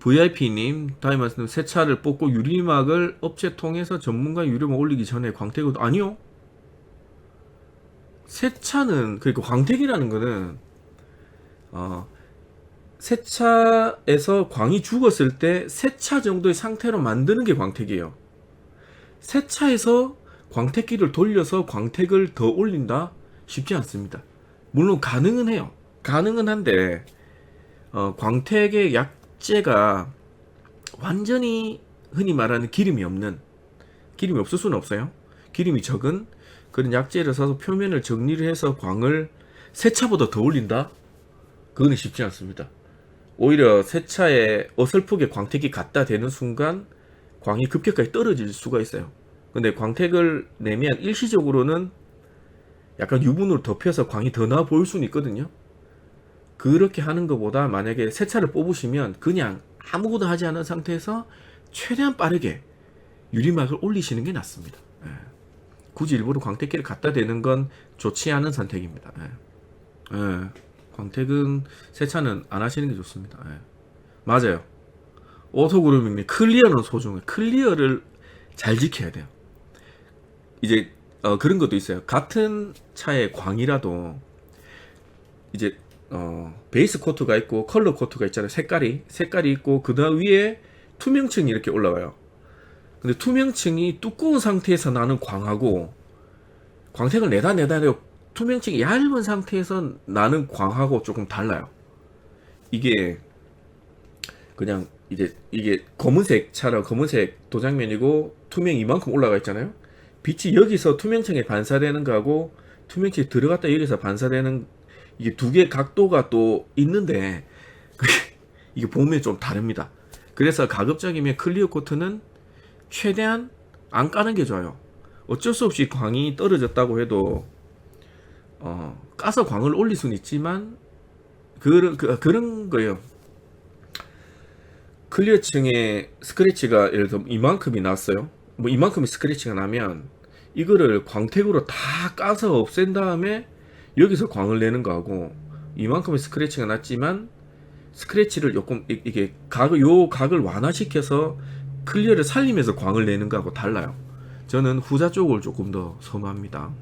VIP님, 다시 말씀 새 차를 뽑고 유리막을 업체 통해서 전문가 유료막 올리기 전에 광택을, 아니요. 새 차는, 그러니까 광택이라는 거는, 새 차에서 광이 죽었을 때 새 차 정도의 상태로 만드는 게 광택이에요. 새 차에서 광택기를 돌려서 광택을 더 올린다? 쉽지 않습니다. 물론 가능은 해요. 가능은 한데, 광택의 약재가 완전히 흔히 말하는 기름이 없을 수는 없어요. 기름이 적은 그런 약재를 써서 표면을 정리를 해서 광을 세차보다 더 올린다? 그거는 쉽지 않습니다. 오히려 세차에 어설프게 광택이 갖다 대는 순간 광이 급격하게 떨어질 수가 있어요. 근데 광택을 내면 일시적으로는 약간 유분으로 덮여서 광이 더 나아 보일 수는 있거든요. 그렇게 하는 것보다 만약에 세차를 뽑으시면 그냥 아무것도 하지 않은 상태에서 최대한 빠르게 유리막을 올리시는 게 낫습니다. 예. 굳이 일부러 광택기를 갖다 대는 건 좋지 않은 선택입니다. 예. 예. 광택은 세차는 안 하시는 게 좋습니다. 예. 맞아요. 오토그루밍님, 클리어는 소중해. 클리어를 잘 지켜야 돼요. 이제 그런 것도 있어요. 같은 차의 광이라도 이제 베이스 코트가 있고 컬러 코트가 있잖아요. 색깔이 있고 그 다음 위에 투명층이 이렇게 올라와요. 근데 투명층이 두꺼운 상태에서 나는 광하고 광택을 내다 투명층이 얇은 상태에서 나는 광하고 조금 달라요. 이게 그냥 이게 검은색 차랑 검은색 도장면이고 투명 이만큼 올라가 있잖아요. 빛이 여기서 투명층에 반사되는 거하고 투명층에 들어갔다 여기서 반사되는 이게 두 개 각도가 또 있는데 이게 보면 좀 다릅니다. 그래서 가급적이면 클리어 코트는 최대한 안 까는 게 좋아요. 어쩔 수 없이 광이 떨어졌다고 해도 까서 광을 올릴 수는 있지만 그런 거예요. 클리어층에 스크래치가 예를 들어 이만큼이 났어요. 뭐 이만큼의 스크래치가 나면 이거를 광택으로 다 까서 없앤 다음에 여기서 광을 내는 거하고 이만큼의 스크래치가 났지만 스크래치를 조금 이게 각을 완화시켜서 클리어를 살리면서 광을 내는 거하고 달라요. 저는 후자 쪽을 조금 더 선호합니다.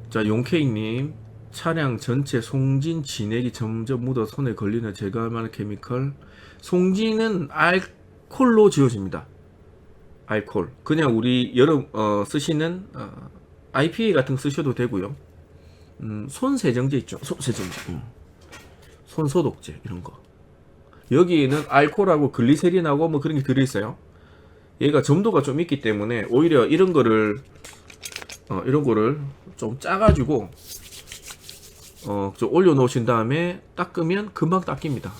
자, 용케이님, 차량 전체 송진 진액이 점점 묻어 손에 걸리는 제거할 만한 케미컬. 송진은 알콜로 지워집니다. 알콜. 그냥 우리 여름 쓰시는 IPA 같은 거 쓰셔도 되고요. 손 세정제 있죠. 손 세정제. 손 소독제 이런 거. 여기는 알코올하고 글리세린하고 뭐 그런 게 들어있어요. 얘가 점도가 좀 있기 때문에 오히려 이런 거를 좀 짜가지고 좀 올려놓으신 다음에 닦으면 금방 닦입니다.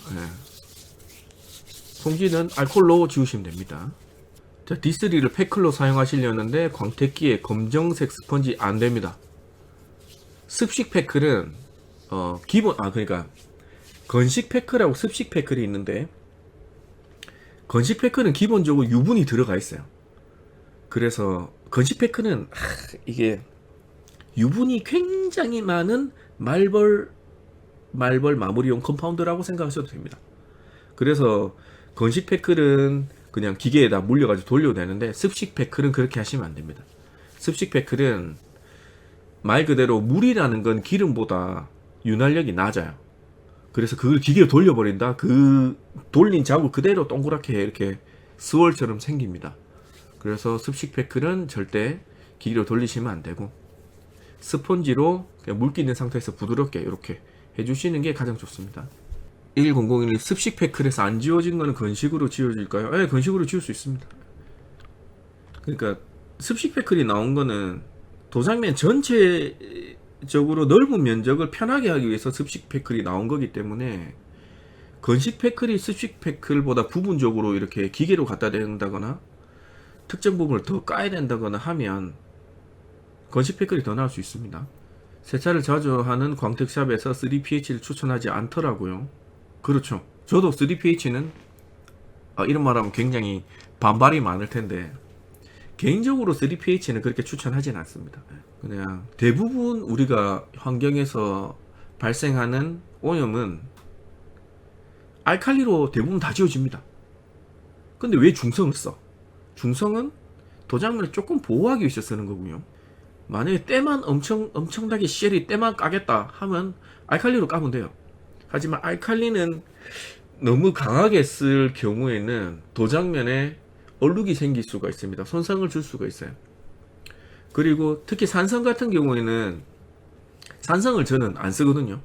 송진은 알코올로 지우시면 됩니다. 자, D3를 패클로 사용하시려는데 광택기에 검정색 스펀지 안 됩니다. 습식 패클은 그러니까 건식 패클하고 습식 패클이 있는데 건식 패클은 기본적으로 유분이 들어가 있어요. 그래서 건식 패클은 이게 유분이 굉장히 많은 말벌 마무리용 컴파운드라고 생각하셔도 됩니다. 그래서 건식 패클은 그냥 기계에다 물려가지고 돌려도 되는데 습식 패클은 그렇게 하시면 안 됩니다. 습식 패클은 말 그대로 물이라는 건 기름보다 윤활력이 낮아요. 그래서 그걸 기계로 돌려버린다. 그 돌린 자국 그대로 동그랗게 이렇게 스월처럼 생깁니다. 그래서 습식 패클은 절대 기계로 돌리시면 안 되고 스펀지로 그냥 물기 있는 상태에서 부드럽게 이렇게 해주시는 게 가장 좋습니다. 1001 습식 패클에서 안 지워진 거는 건식으로 지워질까요? 네, 건식으로 지울 수 있습니다. 그러니까 습식 패클이 나온 거는 도장면 전체적으로 넓은 면적을 편하게 하기 위해서 습식 패클이 나온 거기 때문에 건식 패클이 습식 패클보다 부분적으로 이렇게 기계로 갖다 대는다거나 특정 부분을 더 까야 된다거나 하면 건식 패클이 더 나을 수 있습니다. 세차를 자주 하는 광택샵에서 3pH를 추천하지 않더라고요. 그렇죠. 저도 3pH는 이런 말하면 굉장히 반발이 많을 텐데 개인적으로 3pH는 그렇게 추천하진 않습니다. 그냥 대부분 우리가 환경에서 발생하는 오염은 알칼리로 대부분 다 지워집니다. 근데 왜 중성을 써? 중성은 도장면을 조금 보호하기 위해서 쓰는 거고요. 만약에 때만 엄청나게 쉘이 때만 까겠다 하면 알칼리로 까면 돼요. 하지만 알칼리는 너무 강하게 쓸 경우에는 도장면에 얼룩이 생길 수가 있습니다. 손상을 줄 수가 있어요. 그리고 특히 산성 같은 경우에는 산성을 저는 안 쓰거든요.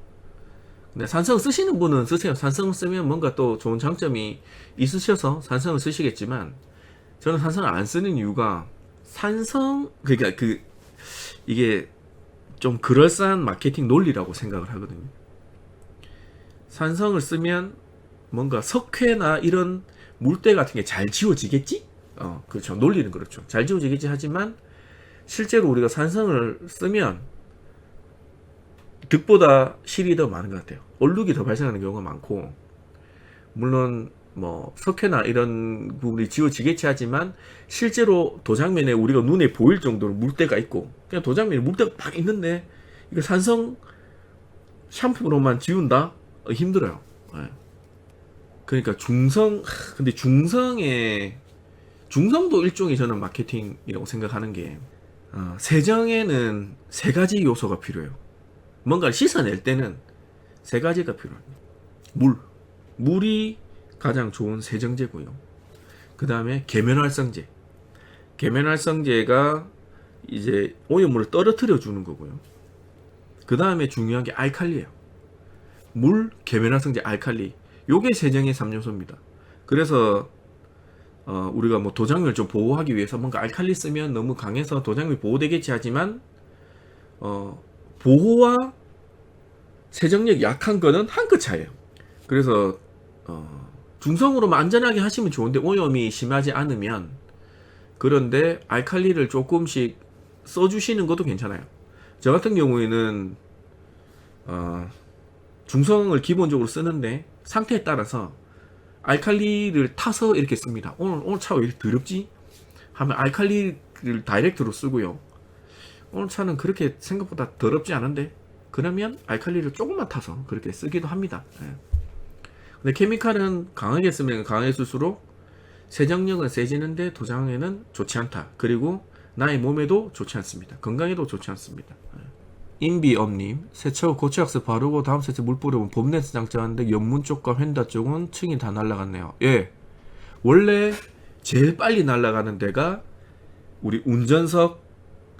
근데 산성 쓰시는 분은 쓰세요. 산성을 쓰면 뭔가 또 좋은 장점이 있으셔서 산성을 쓰시겠지만 저는 산성을 안 쓰는 이유가 산성 그러니까 이게 좀 그럴싸한 마케팅 논리라고 생각을 하거든요. 산성을 쓰면 뭔가 석회나 이런 물때 같은 게 잘 지워지겠지? 그렇죠. 논리는 그렇죠. 잘 지워지겠지 하지만 실제로 우리가 산성을 쓰면 득보다 실이 더 많은 것 같아요. 얼룩이 더 발생하는 경우가 많고, 물론 뭐 석회나 이런 부분이 지워지겠지 하지만 실제로 도장면에 우리가 눈에 보일 정도로 물때가 있고, 그냥 도장면에 물때가 막 있는데 이거 산성 샴푸로만 지운다? 힘들어요. 네. 그러니까 근데 중성도 일종의 저는 마케팅이라고 생각하는 게, 세정에는 세 가지 요소가 필요해요. 뭔가를 씻어낼 때는 세 가지가 필요합니다. 물이 가장 좋은 세정제고요. 그 다음에 계면활성제. 계면활성제가 이제 오염물을 떨어뜨려 주는 거고요. 그 다음에 중요한 게 알칼리예요. 물, 계면활성제, 알칼리. 요게 세정의 3요소입니다. 그래서 우리가 뭐 도장면을 좀 보호하기 위해서 뭔가 알칼리 쓰면 너무 강해서 도장면이 보호되겠지 하지만 보호와 세정력이 약한 거는 한 끗 차이에요. 그래서 중성으로만 안전하게 하시면 좋은데 오염이 심하지 않으면, 그런데 알칼리를 조금씩 써주시는 것도 괜찮아요. 저 같은 경우에는 중성을 기본적으로 쓰는데 상태에 따라서 알칼리를 타서 이렇게 씁니다. 오늘 차 왜 이렇게 더럽지? 하면 알칼리를 다이렉트로 쓰고요. 오늘 차는 그렇게 생각보다 더럽지 않은데, 그러면 알칼리를 조금만 타서 그렇게 쓰기도 합니다. 예. 근데 케미칼은 강하게 쓰면 강하게 쓸수록 세정력은 세지는데 도장에는 좋지 않다. 그리고 나의 몸에도 좋지 않습니다. 건강에도 좋지 않습니다. 인비엄님, 세차 후 고체왁스 바르고 다음 세차 물 뿌려보면 봄냄새 장착하는데 옆문 쪽과 휀다 쪽은 층이 다 날아갔네요. 예, 원래 제일 빨리 날아가는 데가 우리 운전석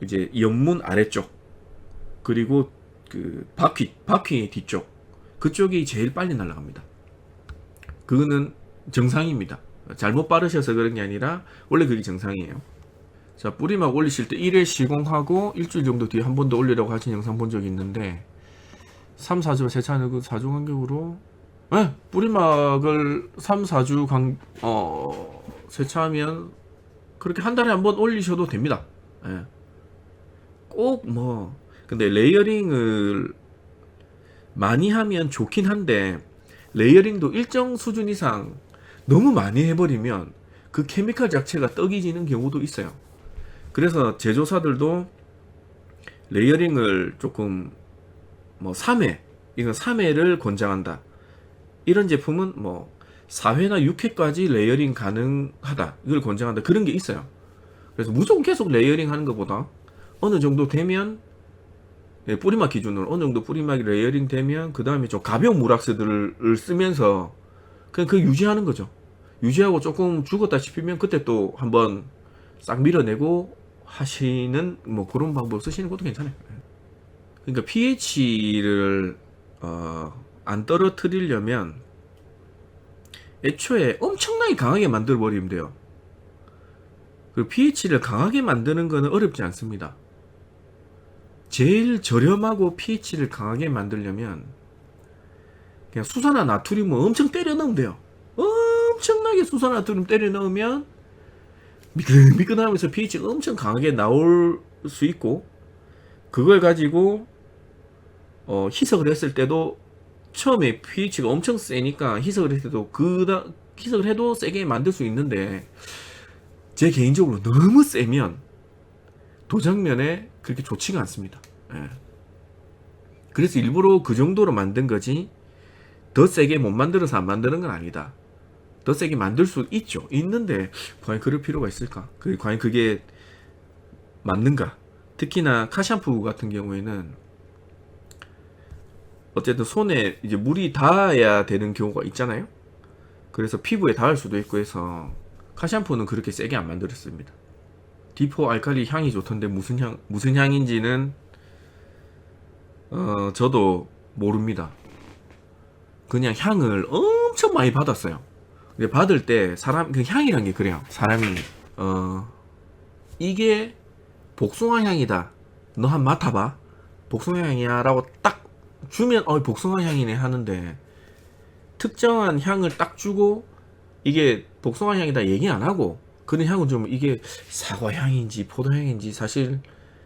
이제 옆문 아래쪽, 그리고 그 바퀴 뒤쪽, 그쪽이 제일 빨리 날아갑니다. 그거는 정상입니다. 잘못 바르셔서 그런 게 아니라 원래 그게 정상이에요. 자, 뿌리막 올리실 때 1회 시공하고 일주일 정도 뒤에 한 번 더 올리라고 하신 영상 본 적이 있는데, 3, 4주 세차하는 그 4주 간격으로 뿌리막을 3, 4주 세차하면 그렇게 한 달에 한 번 올리셔도 됩니다. 예. 꼭 근데 레이어링을 많이 하면 좋긴 한데, 레이어링도 일정 수준 이상 너무 많이 해버리면 그 케미칼 자체가 떡이지는 경우도 있어요. 그래서 제조사들도 레이어링을 조금 3회, 이건 3회를 권장한다. 이런 제품은 4회나 6회까지 레이어링 가능하다. 이걸 권장한다. 그런 게 있어요. 그래서 무조건 계속 레이어링 하는 것보다 어느 정도 되면, 뿌리막 기준으로 어느 정도 뿌리막이 레이어링 되면 그 다음에 좀 가벼운 물왁스들을 쓰면서 그냥 그 유지하는 거죠. 유지하고 조금 죽었다 싶으면 그때 또 한번 싹 밀어내고 하시는 그런 방법 쓰시는 것도 괜찮아요. 그러니까 pH를 안 떨어뜨리려면 애초에 엄청나게 강하게 만들어 버리면 돼요. 그리고 pH를 강하게 만드는 거는 어렵지 않습니다. 제일 저렴하고 pH를 강하게 만들려면 그냥 수산화 나트륨을 엄청 때려 넣으면 돼요. 엄청나게 수산화 나트륨 때려 넣으면 미끈미끈하면서 pH가 엄청 강하게 나올 수 있고, 그걸 가지고 희석을 했을 때도 처음에 pH가 엄청 세니까 희석을 했을 때도 희석을 해도 세게 만들 수 있는데, 제 개인적으로 너무 세면 도장면에 그렇게 좋지가 않습니다. 예. 그래서 일부러 그 정도로 만든 거지 더 세게 못 만들어서 안 만드는 건 아니다. 더 세게 만들 수 있죠. 있는데 과연 그럴 필요가 있을까? 과연 그게 맞는가? 특히나 카샴푸 같은 경우에는 어쨌든 손에 이제 물이 닿아야 되는 경우가 있잖아요. 그래서 피부에 닿을 수도 있고 해서 카샴푸는 그렇게 세게 안 만들었습니다. D4 알칼리 향이 좋던데 무슨 향인지는 저도 모릅니다. 그냥 향을 엄청 많이 받았어요. 근데 받을 때 그 향이란 게 그래요. 사람이 이게 복숭아 향이다. 너 한 맡아봐. 복숭아 향이야라고 딱 주면 복숭아 향이네 하는데 특정한 향을 딱 주고 이게 복숭아 향이다 얘기 안 하고 그런 향은 좀 이게 사과 향인지 포도 향인지 사실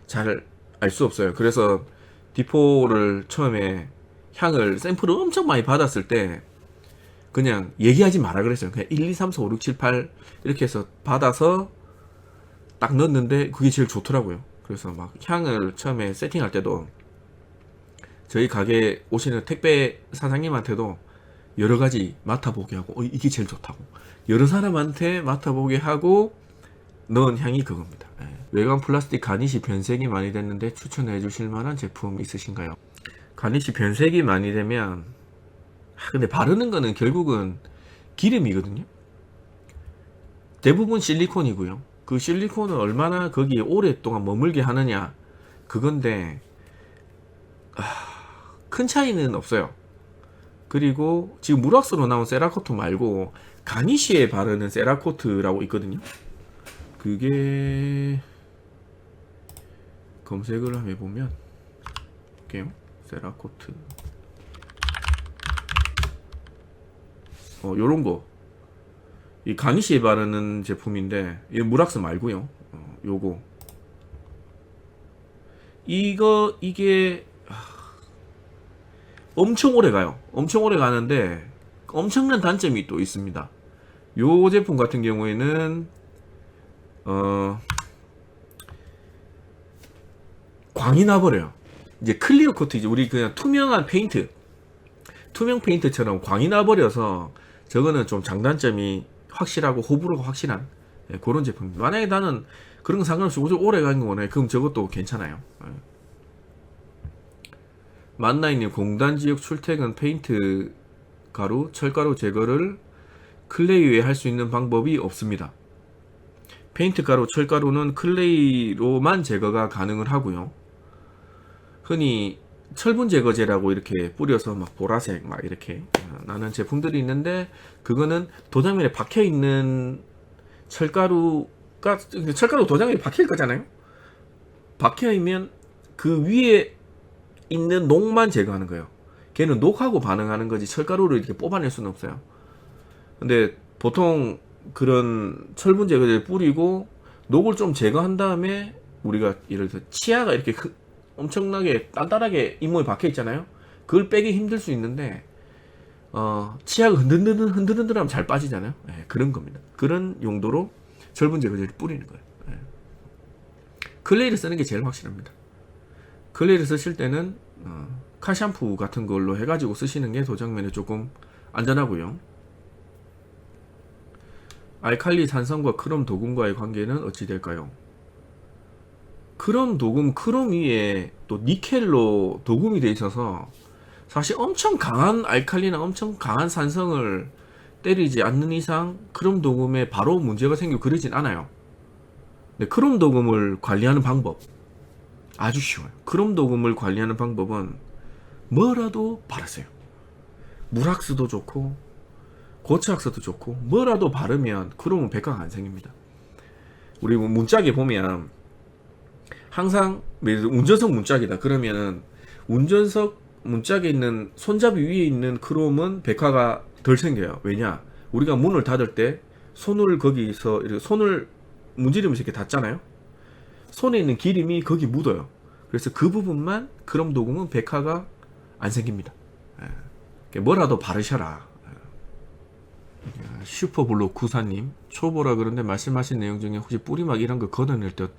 잘 알 수 없어요. 그래서 D4를 처음에 향을 샘플을 엄청 많이 받았을 때 그냥 얘기하지 마라 그랬어요. 그냥 1, 2, 3, 4, 5, 6, 7, 8 이렇게 해서 받아서 딱 넣었는데 그게 제일 좋더라고요. 그래서 막 향을 처음에 세팅할 때도 저희 가게 오시는 택배 사장님한테도 여러 가지 맡아보게 하고 이게 제일 좋다고 여러 사람한테 맡아보게 하고 넣은 향이 그겁니다. 외관 플라스틱 가니쉬 변색이 많이 됐는데 추천해 주실 만한 제품 있으신가요? 가니쉬 변색이 많이 되면 근데 바르는 거는 결국은 기름이거든요. 대부분 실리콘이고요. 그 실리콘은 얼마나 거기에 오랫동안 머물게 하느냐 그건데 큰 차이는 없어요. 그리고 지금 무락스로 나온 세라코트 말고 가니쉬에 바르는 세라코트라고 있거든요. 그게 검색을 한번 해보면 볼게요. 세라코트 요런거 이 가니쉬에 바르는 제품인데 이 무락스 말고요. 요거 이게 엄청 오래 가요. 엄청 오래 가는데 엄청난 단점이 또 있습니다. 요 제품 같은 경우에는 광이 나버려요. 이제 클리어 코트 이제 우리 그냥 투명한 페인트 투명 페인트처럼 광이 나버려서 저거는 좀 장단점이 확실하고 호불호가 확실한 그런 제품입니다. 만약에 나는 그런 거 상관없이 오래 가는 거네 그럼 저것도 괜찮아요. 만나이님 공단지역 출퇴근 페인트 가루, 철가루 제거를 클레이 외에 할 수 있는 방법이 없습니다. 페인트 가루, 철가루는 클레이로만 제거가 가능을 하고요. 흔히 철분 제거제라고 이렇게 뿌려서 막 보라색 막 이렇게 나는 제품들이 있는데 그거는 도장면에 박혀 있는 철가루가 도장면에 박힐 거잖아요. 박혀 있면 그 위에 있는 녹만 제거하는 거예요. 걔는 녹하고 반응하는 거지 철가루를 이렇게 뽑아낼 수는 없어요. 근데 보통 그런 철분 제거제를 뿌리고 녹을 좀 제거한 다음에 우리가 예를 들어 치아가 이렇게 엄청나게 단단하게 잇몸에 박혀 있잖아요. 그걸 빼기 힘들 수 있는데 치아가 흔들흔들하면 잘 빠지잖아요. 그런 겁니다. 그런 용도로 철분 제거제를 뿌리는 거예요. 클레이를 쓰는 게 제일 확실합니다. 클레이를 쓰실 때는 카샴푸 같은 걸로 해가지고 쓰시는 게 도장면에 조금 안전하고요. 알칼리 산성과 크롬 도금과의 관계는 어찌 될까요? 크롬 도금, 크롬 위에 또 니켈로 도금이 돼 있어서 사실 엄청 강한 알칼리나 엄청 강한 산성을 때리지 않는 이상 크롬 도금에 바로 문제가 생기고 그러진 않아요. 근데 크롬 도금을 관리하는 방법 아주 쉬워요. 크롬 도금을 관리하는 방법은 뭐라도 바르세요. 무락스도 좋고 고체학스도 좋고 뭐라도 바르면 크롬은 백화가 안 생깁니다. 우리 문짝에 보면 항상 운전석 문짝이다 그러면 운전석 문짝에 있는 손잡이 위에 있는 크롬은 백화가 덜 생겨요. 왜냐? 우리가 문을 닫을 때 손을 거기서 이렇게 손을 문지르면서 이렇게 닫잖아요. 손에 있는 기름이 거기 묻어요. 그래서 그 부분만 크롬 도금은 백화가 안 생깁니다. 뭐라도 바르셔라. 슈퍼블록 구사님 초보라 그런데 말씀하신 내용 중에 혹시 뿌리막 이런 거 걷어낼 때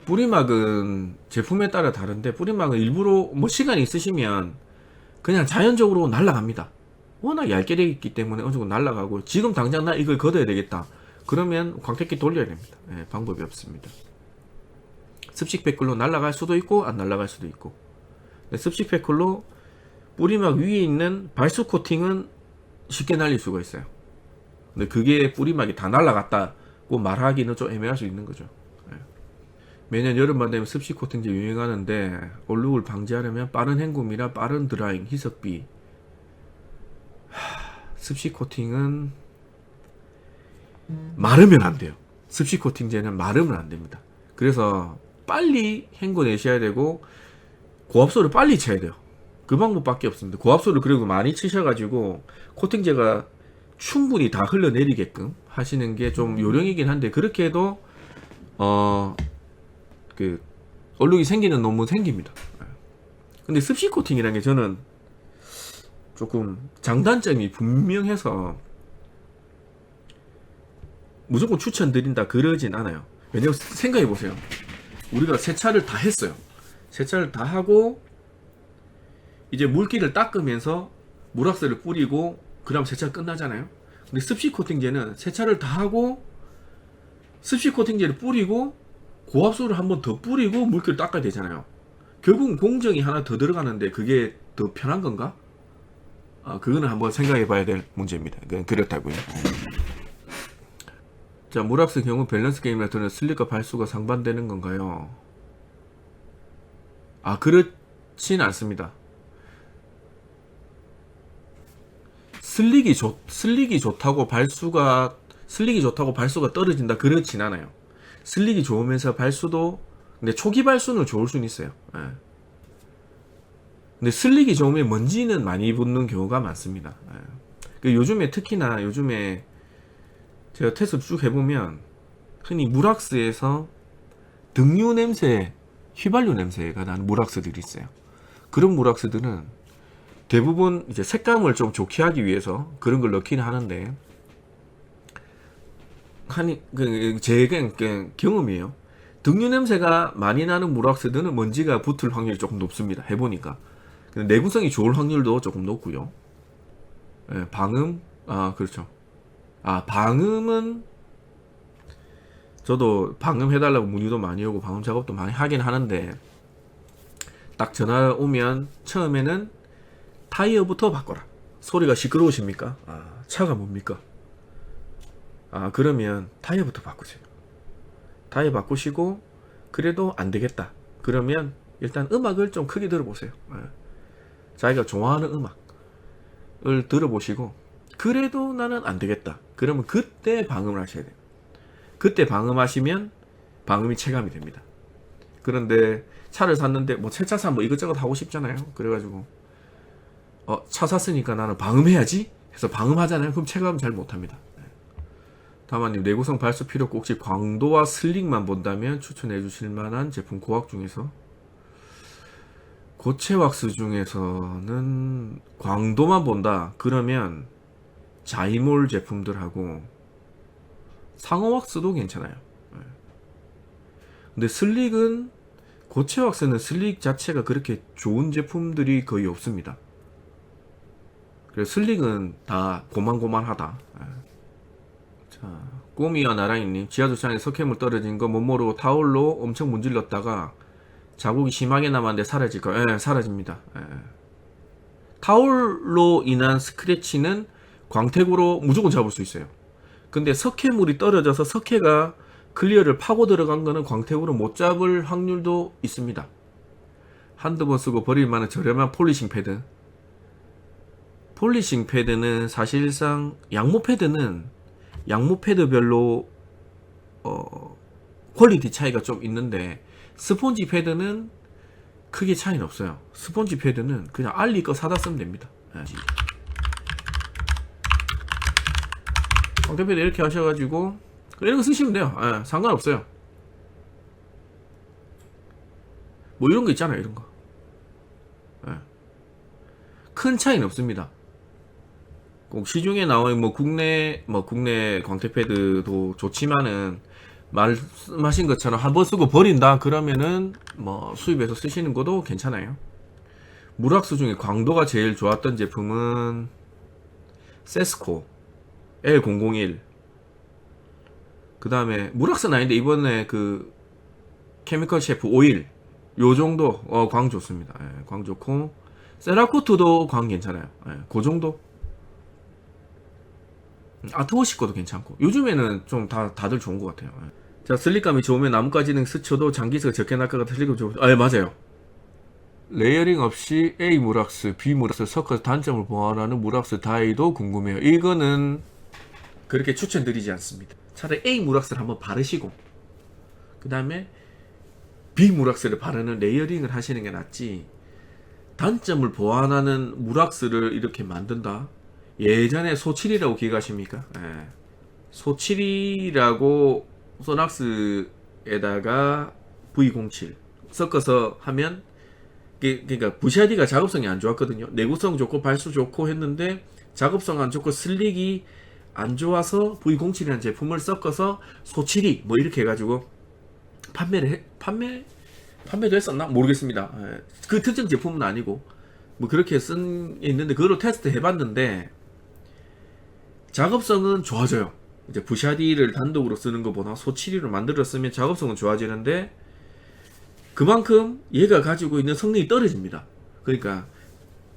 뿌리막은 제품에 따라 다른데 뿌리막은 일부러 뭐 시간이 있으시면 그냥 자연적으로 날아갑니다. 워낙 얇게 되어 있기 때문에 어느 정도 날아가고, 지금 당장 나 이걸 걷어야 되겠다 그러면 광택기 돌려야 됩니다. 예, 방법이 없습니다. 습식 패클로 날아갈 수도 있고 안 날아갈 수도 있고. 습식 패클로 뿌리막 위에 있는 발수 코팅은 쉽게 날릴 수가 있어요. 근데 그게 뿌리막이 다 날아갔다고 말하기는 좀 애매할 수 있는 거죠. 예. 매년 여름만 되면 습식 코팅제 유행하는데 얼룩을 방지하려면 빠른 헹굼이나 빠른 드라잉, 희석비. 습식 코팅은 마르면 안 돼요. 습식 코팅제는 마르면 안 됩니다. 그래서 빨리 헹궈내셔야 되고 고압소를 빨리 쳐야 돼요. 그 방법밖에 없습니다. 고압소를 그리고 많이 치셔가지고 코팅제가 충분히 다 흘러내리게끔 하시는 게 좀 요령이긴 한데, 그렇게 해도 그 얼룩이 생기는 놈은 생깁니다. 근데 습식 코팅이라는 게 저는 조금 장단점이 분명해서 무조건 추천드린다 그러진 않아요. 왜냐면 생각해 보세요. 우리가 세차를 다 했어요. 세차를 다 하고 이제 물기를 닦으면서 물왁스를 뿌리고 그다음 세차 끝나잖아요. 근데 습식 코팅제는 세차를 다 하고 습식 코팅제를 뿌리고 고압수를 한 번 더 뿌리고 물기를 닦아야 되잖아요. 결국은 공정이 하나 더 들어가는데 그게 더 편한 건가? 그거는 한번 생각해 봐야 될 문제입니다. 그렇다고요. 자, 물왁스 경우 밸런스 게임에서는 슬릭과 발수가 상반되는 건가요? 그렇진 않습니다. 슬릭이 좋다고 발수가 떨어진다 그렇진 않아요. 슬릭이 좋으면서 발수도, 근데 초기 발수는 좋을 수는 있어요. 예. 근데 슬릭이 좋으면 먼지는 많이 붙는 경우가 많습니다. 예. 요즘에 특히나 제가 테스트 쭉 해보면 흔히 물왁스에서 등유 냄새, 휘발유 냄새가 나는 물왁스들이 있어요. 그런 물왁스들은 대부분 이제 색감을 좀 좋게 하기 위해서 그런 걸 넣기는 하는데, 제 경험이에요. 등유 냄새가 많이 나는 물왁스들은 먼지가 붙을 확률이 조금 높습니다. 해보니까. 내구성이 좋을 확률도 조금 높고요. 예, 방음, 그렇죠. 방음은 저도 방음 해달라고 문의도 많이 오고 방음 작업도 많이 하긴 하는데, 딱 전화 오면 처음에는 타이어부터 바꿔라. 소리가 시끄러우십니까? 차가 뭡니까? 그러면 타이어부터 바꾸세요. 타이어 바꾸시고 그래도 안 되겠다 그러면 일단 음악을 좀 크게 들어보세요. 자기가 좋아하는 음악을 들어보시고, 그래도 나는 안 되겠다 그러면 그때 방음을 하셔야 돼요. 그때 방음하시면 방음이 체감이 됩니다. 그런데 차를 샀는데 새 차 사면 이것저것 하고 싶잖아요. 그래가지고 차 샀으니까 나는 방음해야지 해서 방음하잖아요. 그럼 체감 잘 못합니다. 다만님, 내구성 발수 필요 없고 혹시 광도와 슬릭만 본다면 추천해 주실 만한 제품 고학 중에서? 고체 왁스 중에서는 광도만 본다 그러면 자이몰 제품들하고 상어 왁스도 괜찮아요. 근데 슬릭은, 고체 왁스는 슬릭 자체가 그렇게 좋은 제품들이 거의 없습니다. 그래서 슬릭은 다 고만고만하다. 자, 꼬미와 나랑이님, 지하주차장에 석회물 떨어진 거 못 모르고 타올로 엄청 문질렀다가 자국이 심하게 남았는데 사라질까요? 예, 사라집니다. 예. 타올로 인한 스크래치는 광택으로 무조건 잡을 수 있어요. 근데 석회물이 떨어져서 석회가 클리어를 파고 들어간 거는 광택으로 못 잡을 확률도 있습니다. 한두 번 쓰고 버릴 만한 저렴한 폴리싱 패드. 폴리싱 패드는 사실상 양모 패드별로 퀄리티 차이가 좀 있는데, 스폰지 패드는 크게 차이는 없어요. 스폰지 패드는 그냥 알리 거 사다 쓰면 됩니다. 광택 패드 이렇게 하셔가지고 이런 거 쓰시면 돼요. 상관없어요. 뭐 이런 거 있잖아요. 이런 거. 큰 차이는 없습니다. 꼭 시중에 나오는 국내 광택 패드도 좋지만은, 말씀하신 것처럼 한번 쓰고 버린다 그러면은 수입해서 쓰시는 것도 괜찮아요. 물왁스 중에 광도가 제일 좋았던 제품은 세스코 L001, 그 다음에 무락스는 아닌데 이번에 그 케미컬 셰프 오일, 요 정도 광 좋습니다. 예, 광 좋고 세라코트도 광 괜찮아요. 예, 그 정도. 아트워시 거도 괜찮고 요즘에는 좀 다들 좋은 것 같아요. 예. 자, 슬릭감이 좋으면 나뭇가지는 스쳐도 장기스가 적게 날 것 같아. 슬릭감 좋은. 아, 예, 맞아요. 레이어링 없이 A 무락스, B 무락스 섞어서 단점을 보완하는 무락스 다이도 궁금해요. 이거는 그렇게 추천드리지 않습니다. 차라리 A 무락스를 한번 바르시고 그 다음에 B 무락스를 바르는 레이어링을 하시는 게 낫지, 단점을 보완하는 무락스를 이렇게 만든다. 예전에 소칠이라고 기억하십니까? 예. 소칠이라고 소낙스에다가 V07 섞어서 하면, 그러니까 부샤디가 작업성이 안 좋았거든요. 내구성 좋고 발수 좋고 했는데 작업성 안 좋고 슬릭이 안 좋아서 V07이라는 제품을 섞어서 소칠이 뭐 이렇게 해가지고 판매도 했었나 모르겠습니다. 예. 그 특정 제품은 아니고 뭐 그렇게 쓴 있는데 그걸로 테스트 해봤는데 작업성은 좋아져요. 이제 부샤디를 단독으로 쓰는 것보다 소칠이로 만들었으면 작업성은 좋아지는데 그만큼 얘가 가지고 있는 성능이 떨어집니다. 그러니까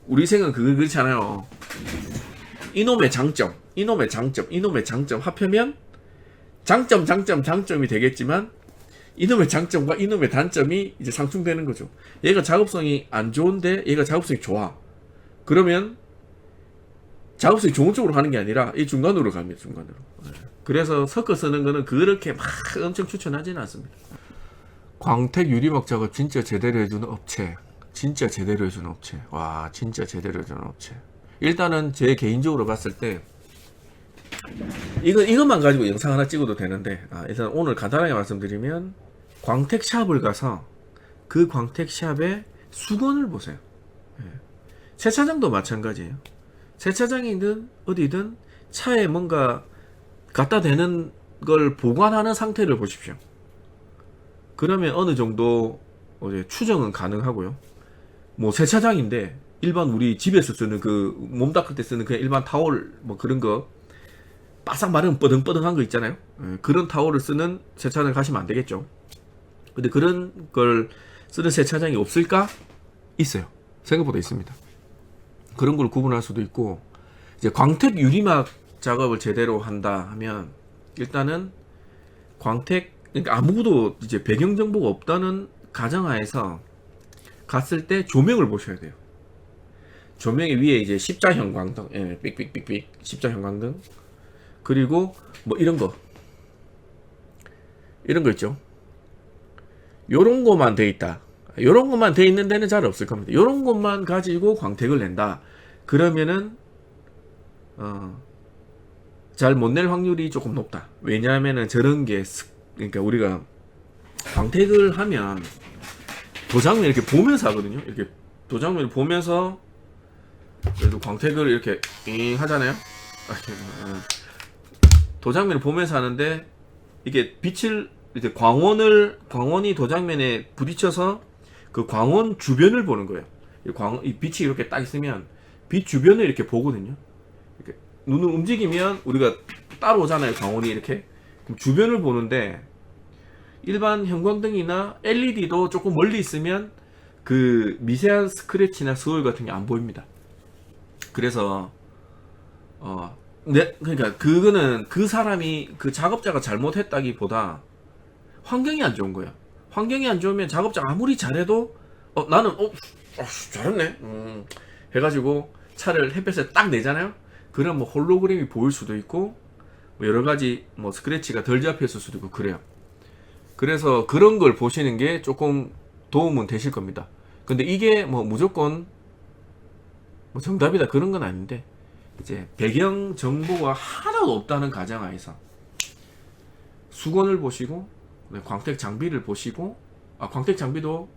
우리 생각은 그렇잖아요. 이놈의 장점 합하면 장점이 되겠지만 이놈의 장점과 이놈의 단점이 이제 상충되는 거죠. 얘가 작업성이 안 좋은데 얘가 작업성이 좋아. 그러면 작업성이 좋은 쪽으로 가는 게 아니라 이 중간으로 갑니다. 중간으로. 그래서 섞어 쓰는 거는 그렇게 막 엄청 추천하지는 않습니다. 광택 유리막 작업 진짜 제대로 해주는 업체. 진짜 제대로 해주는 업체. 와, 진짜 제대로 해주는 업체. 일단은 제 개인적으로 봤을 때 이것만 가지고 영상 하나 찍어도 되는데, 일단 오늘 간단하게 말씀드리면 광택 샵을 가서 그 광택 샵의 수건을 보세요. 세차장도 마찬가지예요. 세차장이든 어디든 차에 뭔가 갖다 대는 걸 보관하는 상태를 보십시오. 그러면 어느 정도 추정은 가능하고요. 뭐 세차장인데 일반 우리 집에서 쓰는 그 몸 닦을 때 쓰는 그냥 일반 타월 뭐 그런 거 바싹 마른 뻐등뻐등한 거 있잖아요. 그런 타월을 쓰는 세차장 가시면 안 되겠죠. 근데 그런 걸 쓰는 세차장이 없을까? 있어요. 생각보다 있습니다. 그런 걸 구분할 수도 있고, 이제 광택 유리막 작업을 제대로 한다 하면 일단은 광택, 그러니까 아무도 이제 배경 정보가 없다는 가정하에서 갔을 때 조명을 보셔야 돼요. 조명의 위에 이제 십자 형광등, 삑삑삑삑 십자 형광등, 그리고 뭐 이런 거 있죠. 요런 거만 돼 있다. 요런 것만 돼 있는 데는 잘 없을 겁니다. 요런 것만 가지고 광택을 낸다. 그러면은 잘 못 낼 확률이 조금 높다. 왜냐하면은 저런 게 그러니까 우리가 광택을 하면 도장면 이렇게 보면서 하거든요. 이렇게 도장면을 보면서 그래도 광택을 이렇게 하잖아요. 도장면을 보면서 하는데 이게 빛을 이제 광원이 도장면에 부딪혀서 그 광원 주변을 보는 거예요. 이 빛이 이렇게 딱 있으면 빛 주변을 이렇게 보거든요. 이렇게 눈을 움직이면 우리가 따라오잖아요. 광원이 이렇게. 그럼 주변을 보는데 일반 형광등이나 LED도 조금 멀리 있으면 그 미세한 스크래치나 스월 같은 게 안 보입니다. 그래서 그러니까 그거는 그 사람이 그 작업자가 잘못했다기보다 환경이 안 좋은 거야. 환경이 안 좋으면 작업자가 아무리 잘해도 나는 잘했네 해가지고 차를 햇볕에 딱 내잖아요. 그럼 뭐 홀로그램이 보일 수도 있고 뭐 여러 가지 뭐 스크래치가 덜 잡혔을 수도 있고 그래요. 그래서 그런 걸 보시는 게 조금 도움은 되실 겁니다. 근데 이게 뭐 무조건 뭐 정답이다 그런 건 아닌데, 이제 배경 정보가 하나도 없다는 가정하에서 수건을 보시고 광택 장비를 보시고, 광택 장비도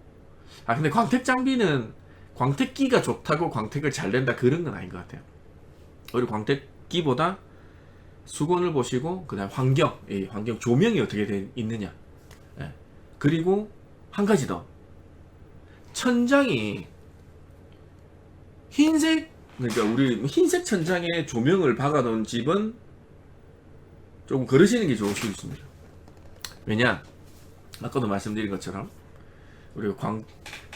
근데 광택 장비는 광택기가 좋다고 광택을 잘 낸다 그런 건 아닌 것 같아요. 오히려 광택기보다 수건을 보시고 그다음 환경 조명이 어떻게 있느냐. 그리고 한 가지 더, 천장이 흰색 그러니까 우리 흰색 천장에 조명을 박아놓은 집은 조금 걸으시는 게 좋을 수 있습니다. 왜냐? 아까도 말씀드린 것처럼 우리가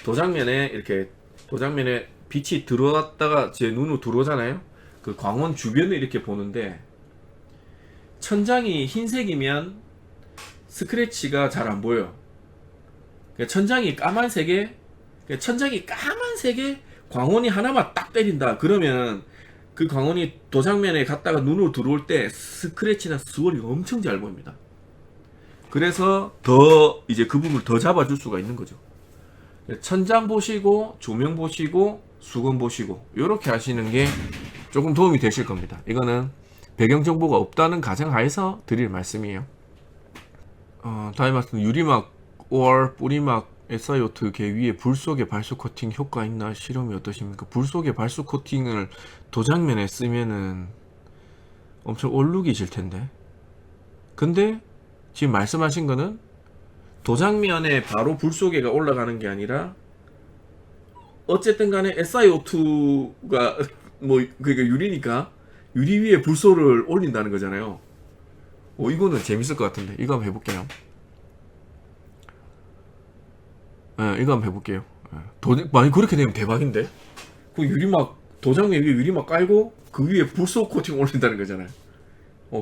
도장면에 이렇게 도장면에 빛이 들어왔다가 제 눈으로 들어오잖아요. 그 광원 주변을 이렇게 보는데 천장이 흰색이면 스크래치가 잘 안 보여. 그러니까 천장이 까만색에 광원이 하나만 딱 때린다. 그러면 그 광원이 도장면에 갔다가 눈으로 들어올 때 스크래치나 스월이 엄청 잘 보입니다. 그래서 더 이제 그 부분을 더 잡아줄 수가 있는 거죠. 천장 보시고 조명 보시고 수건 보시고 이렇게 하시는 게 조금 도움이 되실 겁니다. 이거는 배경 정보가 없다는 가정하에서 드릴 말씀이에요. 다음 말씀 유리막 5월 뿌리막 SiO2 개 위에 불 속에 발수 코팅 효과 있나 실험이 어떠십니까? 불 속에 발수 코팅을 도장면에 쓰면은 엄청 얼룩이 질 텐데. 근데 지금 말씀하신 거는 도장면에 바로 불 속에가 올라가는 게 아니라 어쨌든 간에 SiO2가 뭐 그러니까 유리니까 유리 위에 불소를 올린다는 거잖아요. 이거는 재밌을 것 같은데 이거 한번 해볼게요. 이거 한번 해볼게요. 만약 그렇게 되면 대박인데 그 유리막 도장면 위에 유리막 깔고 그 위에 불소 코팅 올린다는 거잖아요.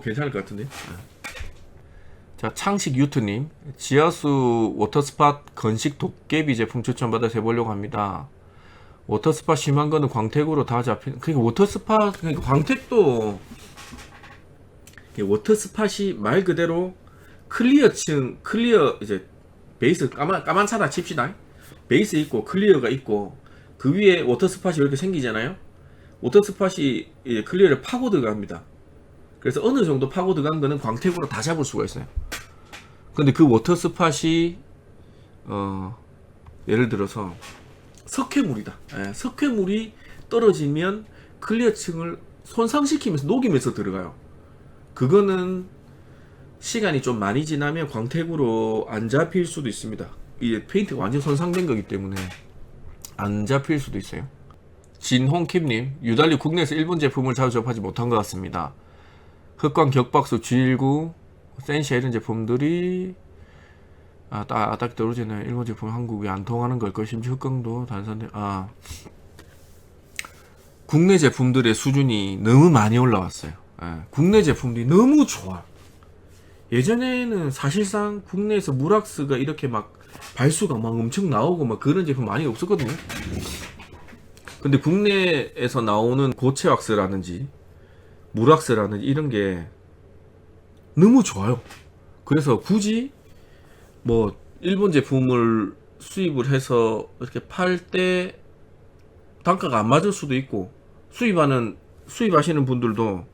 괜찮을 것 같은데. 자, 창식 유튜님 지하수 워터스팟 건식 도깨비 제품 추천받아서 해보려고 합니다. 워터스팟 심한 거는 광택으로 다 잡히는. 그러니까 워터스팟 그러니까 광택도 워터스팟이 말 그대로 클리어 이제 베이스 까만 차다 칩시다. 베이스 있고 클리어가 있고 그 위에 워터스팟이 이렇게 생기잖아요. 워터스팟이 클리어를 파고 들어갑니다. 그래서 어느 정도 파고 들어간 거는 광택으로 다 잡을 수가 있어요. 근데 그 워터스팟이 예를 들어서 석회물이다. 석회물이 떨어지면 클리어층을 손상시키면서 녹이면서 들어가요. 그거는 시간이 좀 많이 지나면 광택으로 안 잡힐 수도 있습니다. 이게 페인트가 완전 손상된 거기 때문에 안 잡힐 수도 있어요. 진홍킴님 유달리 국내에서 일본 제품을 자주 접하지 못한 것 같습니다. 흑광 격박수 G19 센시아 이런 제품들이 딱 떨어지네. 일본 제품 한국에 안 통하는 걸까? 심지어 흑광도 단산돼. 국내 제품들의 수준이 너무 많이 올라왔어요. 국내 제품들이 너무 좋아. 예전에는 사실상 국내에서 무락스가 이렇게 막 발수가 막 엄청 나오고 막 그런 제품 많이 없었거든요. 근데 국내에서 나오는 고체 왁스라든지 무락스라든지 이런 게 너무 좋아요. 그래서 굳이 뭐 일본 제품을 수입을 해서 이렇게 팔 때 단가가 안 맞을 수도 있고 수입하시는 분들도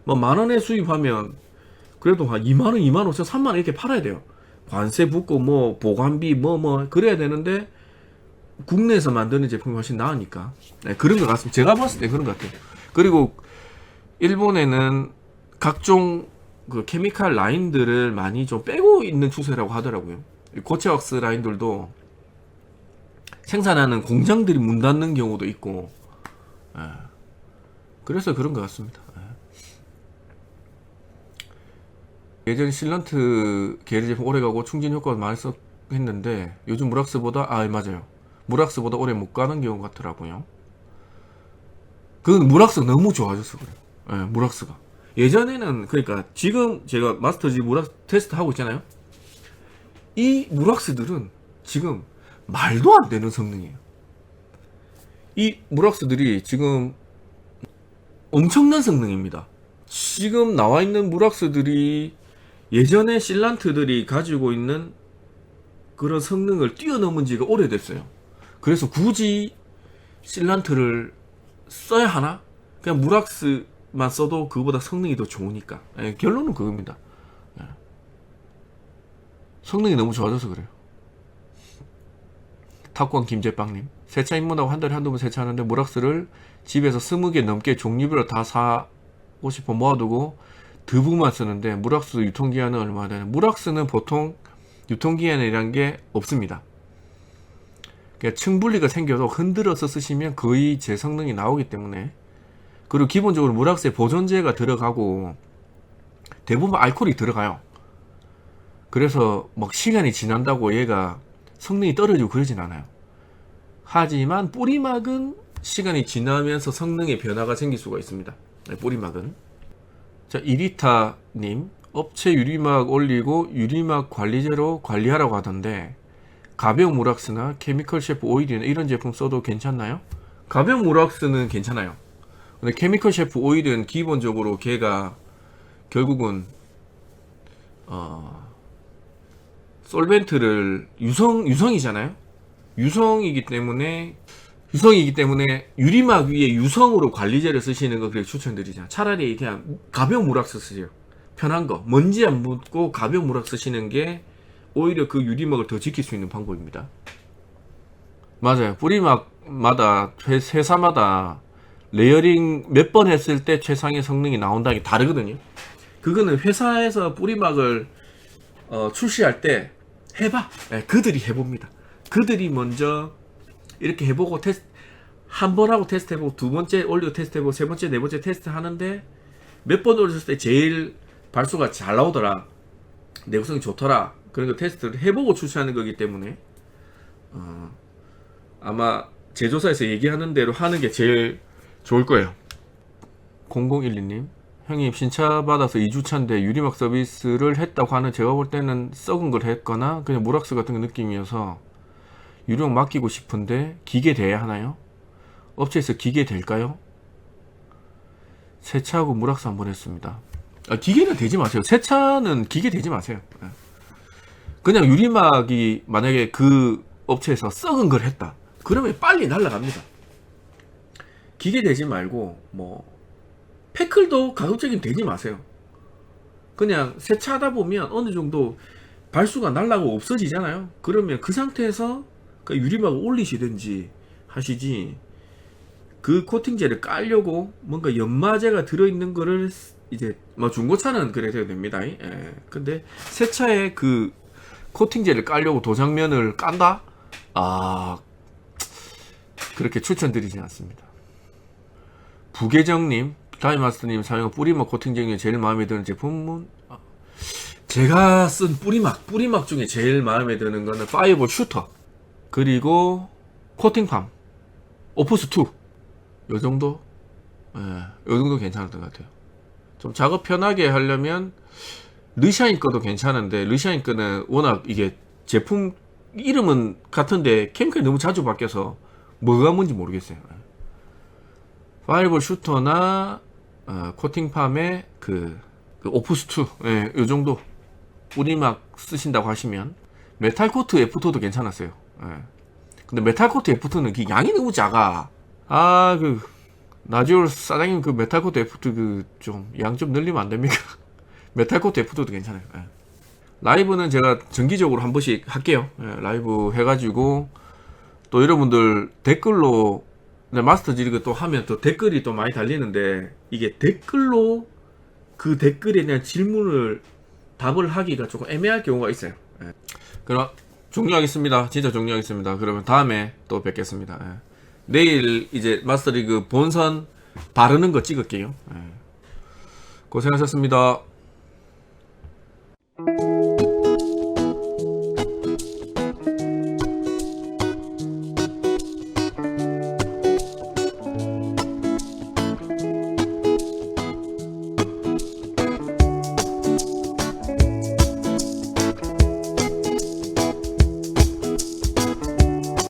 뭐 만원에 수입하면 그래도 한 2만원, 2만 5천, 3만원 이렇게 팔아야 돼요. 관세 붙고 뭐 보관비 뭐 그래야 되는데 국내에서 만드는 제품이 훨씬 나으니까 그런 것 같습니다. 제가 봤을 때 그런 것 같아요. 그리고 일본에는 각종 그 케미칼 라인들을 많이 좀 빼고 있는 추세라고 하더라고요. 고체 왁스 라인들도 생산하는 공장들이 문 닫는 경우도 있고 그래서 그런 것 같습니다. 예전 실런트 계열 제품 오래가고 충전 효과가 많이 했는데 요즘 무락스보다 맞아요. 무락스보다 오래 못 가는 경우 같더라고요. 그건 무락스가 너무 좋아졌어 그래요. 무락스가 예전에는 그러니까 지금 제가 마스터지 무락스 테스트 하고 있잖아요. 이 무락스들은 지금 말도 안 되는 성능이에요. 이 무락스들이 지금 엄청난 성능입니다. 지금 나와 있는 무락스들이 예전에 실란트들이 가지고 있는 그런 성능을 뛰어넘은 지가 오래됐어요. 그래서 굳이 실란트를 써야 하나? 그냥 무락스만 써도 그거보다 성능이 더 좋으니까. 결론은 그겁니다. 성능이 너무 좋아져서 그래요. 탑권 김재빵님 세차 입문하고 한 달에 한두 번 세차하는데 무락스를 집에서 20개 넘게 종류별로 다 사고 싶어 모아두고 드부만 쓰는데 무락스 유통기한은 얼마나 되나? 무락스는 보통 유통기한이란 게 없습니다. 그러니까 층 분리가 생겨도 흔들어서 쓰시면 거의 제 성능이 나오기 때문에, 그리고 기본적으로 무락스에 보존제가 들어가고 대부분 알코올이 들어가요. 그래서 막 시간이 지난다고 얘가 성능이 떨어지고 그러진 않아요. 하지만 뿌리막은 시간이 지나면서 성능의 변화가 생길 수가 있습니다. 네, 뿌리막은. 자, 이리타님, 업체 유리막 올리고 유리막 관리제로 관리하라고 하던데 가벼운 무락스나 케미컬 셰프 오일이나 이런 제품 써도 괜찮나요? 가벼운 무락스는 괜찮아요. 근데 케미컬 셰프 오일은 기본적으로 걔가 결국은 솔벤트를 유성이잖아요. 유성이기 때문에 유리막 위에 유성으로 관리제를 쓰시는 거 그렇게 추천드리죠. 차라리 그냥 가벼운 무락스 쓰세요. 편한 거, 먼지 안 묻고 가벼운 무락스 쓰시는 게 오히려 그 유리막을 더 지킬 수 있는 방법입니다. 맞아요. 뿌리막마다 회사마다 레이어링 몇 번 했을 때 최상의 성능이 나온다는 게 다르거든요. 그거는 회사에서 뿌리막을 출시할 때 해봐. 네, 그들이 해봅니다. 그들이 먼저 이렇게 해보고 한 번 하고 테스트 해보고 두 번째 올리고 테스트 해보고 세 번째 네 번째 테스트 하는데 몇 번 올렸을 때 제일 발수가 잘 나오더라, 내구성이 좋더라, 그런 거 테스트를 해보고 출시하는 거기 때문에 아마 제조사에서 얘기하는 대로 하는 게 제일 좋을 거예요. 0012님, 형님 신차 받아서 2주차인데 유리막 서비스를 했다고 하는, 제가 볼 때는 썩은 걸 했거나 그냥 무락스 같은 거 느낌이어서 유리막 맡기고 싶은데 기계 돼야 하나요? 업체에서 기계 될까요? 세차하고 무락스 한번 했습니다. 기계는 되지 마세요. 세차는 기계 되지 마세요. 그냥 유리막이 만약에 그 업체에서 썩은 걸 했다, 그러면 빨리 날라갑니다. 기계 되지 말고 패클도 가급적이면 되지 마세요. 그냥 세차하다 보면 어느 정도 발수가 날라가고 없어지잖아요. 그러면 그 상태에서 그 유리막을 올리시든지 하시지, 그 코팅제를 깔려고 뭔가 연마제가 들어있는 거를 이제 중고차는 그래도 됩니다. 근데 새 차에 그 코팅제를 깔려고 도장면을 깐다? 그렇게 추천드리지 않습니다. 부계정님, 다이마스터님 사용한 뿌리막 코팅제 중에 제일 마음에 드는 제품은 제가 쓴 뿌리막 중에 제일 마음에 드는 거는 파이어볼 슈터, 그리고 코팅팜 오프스2, 요 정도? 요 정도 괜찮았던 것 같아요. 좀 작업 편하게 하려면 르샤인 거도 괜찮은데, 르샤인 거는 워낙 이게 제품 이름은 같은데 케미컬이 너무 자주 바뀌어서 뭐가 뭔지 모르겠어요. 파이어볼 슈터나 코팅팜의 그 오프스2, 요 정도 뿌리막 쓰신다고 하시면, 메탈코트 F2도 괜찮았어요. 근데 메탈코트 F2는 그 양이 너무 작아. 나지올 사장님 그 메탈코트 F2 좀 양 좀 늘리면 안 됩니까? 메탈코트 F2도 괜찮아요. 라이브는 제가 정기적으로 한 번씩 할게요. 라이브 해가지고 또 여러분들 댓글로 마스터 지리그 또 하면 또 댓글이 또 많이 달리는데, 이게 댓글로 그 댓글에 대한 질문을 답을 하기가 조금 애매할 경우가 있어요. 그럼 종료하겠습니다. 진짜 종료하겠습니다. 그러면 다음에 또 뵙겠습니다. 내일 이제 마스터리그 본선 바르는 거 찍을게요. 고생하셨습니다.